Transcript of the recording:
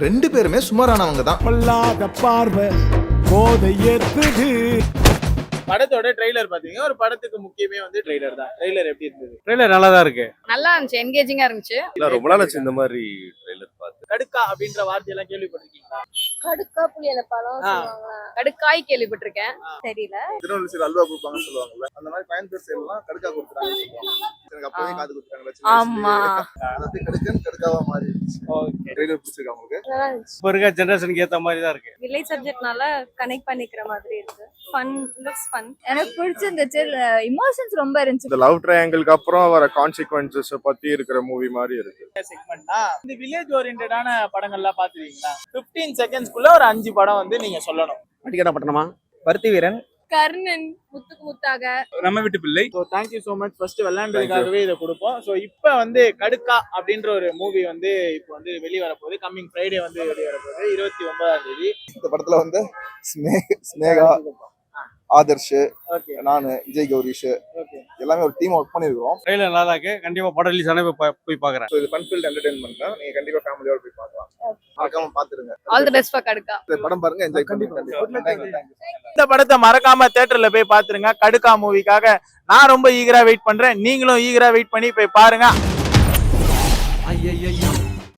ரெண்டு பேருமே சுமாரானவங்க தான். பொல்லாத பார்வை போதை ஏத்துது. படத்தோட ட்ரெய்லர் பாத்தீங்க, ஒரு படத்துக்கு முக்கியமே வந்து ட்ரெய்லர் தான். ட்ரெய்லர் எப்படி இருந்தது? ட்ரெய்லர் நல்லா தான் இருக்கு. நல்லா இருந்துச்சு, என்கேஜிங்கா இருந்துச்சு. இல்ல ரொம்ப நாள் ஆச்சு இந்த மாதிரி ட்ரெய்லர் பார்த்து. கடுக்கா அப்படின்ற வார்த்தையெல்லாம் கேள்விப்பட்டிருக்கீங்களா? கடுக்கா புளியல பழம் சொல்லுவாங்களா? கடுக்காய் கேள்விப்பட்டிருக்கேன். தெரியல. திருநெல்வேலி சைடு அல்வா கொடுப்பாங்கன்னு சொல்லுவாங்கல்ல, அந்த மாதிரி கோயம்புத்தூர் சைடுலாம் கடுக்கா கொடுக்குறாங்கன்னு சொல்லுவாங்க. எனக்கு அப்பவே காது கொடுத்தாங்க. ஆமா. அதாவது கடுக்கன் கடுக்காவா மாறி இருந்துச்சு. ஓகே. ட்ரெய்லர் பிடிச்சிருக்கா உங்களுக்கு? நல்லா இருந்துச்சு. இப்போ இருக்க ஜெனரேஷனுக்கு ஏத்த மாதிரி தான் இருக்கு. வில்லேஜ் சப்ஜெக்ட்னால கனெக்ட் பண்ணிக்கிற மாதிரி இருக்கு. Fun, looks fun. எனக்கு பிடிச்சிருந்துச்சு. இமோஷன்ஸ் ரொம்ப இருந்துச்சு. இந்த லவ் ட்ரையாங்கிள்க்கு அப்புறம் வர கான்சிக்வன்சஸ் பத்தி இருக்கிற மூவி மாதிரி இருக்கு. செக்மெண்ட்னா இந்த வில்லேஜ் ஓரியன்டான படங்கள்லாம் பாத்துருக்கீங்களா? 15 செகண்ட்ஸ்க்குள்ள ஒரு 5 படம் வந்து நீங்க சொல்லணும். பட்டிக்காடப்பட்டணமா, பருத்தி வீரன், கர்ணன், முத்துக்கு முத்தாக, நம்ம வீட்டு பிள்ளை. So thank you so much. First விளையாண்டுக்காகவே இதை கொடுப்போம். ஸோ இப்போ வந்து கடுக்கா அப்படின்ற ஒரு மூவி வந்து இப்போ வந்து வெளியே வரப்போகுது. கம்மிங் ஃப்ரைடே வந்து வெளியே வரப்போகுது, 29ஆம் தேதி. இந்த படத்துல வந்து ஸ்னேகா, ஆதர்ஷ், ஓகே நானு, விஜய் கௌரிஷ் ஓகே. எல்லாமே ஒரு டீம் ஒர்க் பண்ணிருக்கோம். ட்ரெய்லர் நல்லா தான் இருக்கு. கண்டிப்பா படம் ரிலீஸ் ஆனா போய் பாக்குறேன். ஸோ இது ஃபன் ஃபீல்ட் என்டர்டைன்மெண்ட் தான். நீங்க கண்டிப்பா ஃபேமிலியோட போய் பார்க்கலாம். மறக்காம பாத்துருங்க. All the best for Kadukka. இந்த படம் பாருங்க, என்ஜாய் பண்ணுங்க. தேங்க்யூ. இந்த படத்தை மறக்காம தியேட்டர்ல போய் பாத்துருங்க. கடுக்கா மூவிக்காக நான் ரொம்ப ஈகரா வெயிட் பண்றேன். நீங்களும் ஈகரா வெயிட் பண்ணி போய் பாருங்க.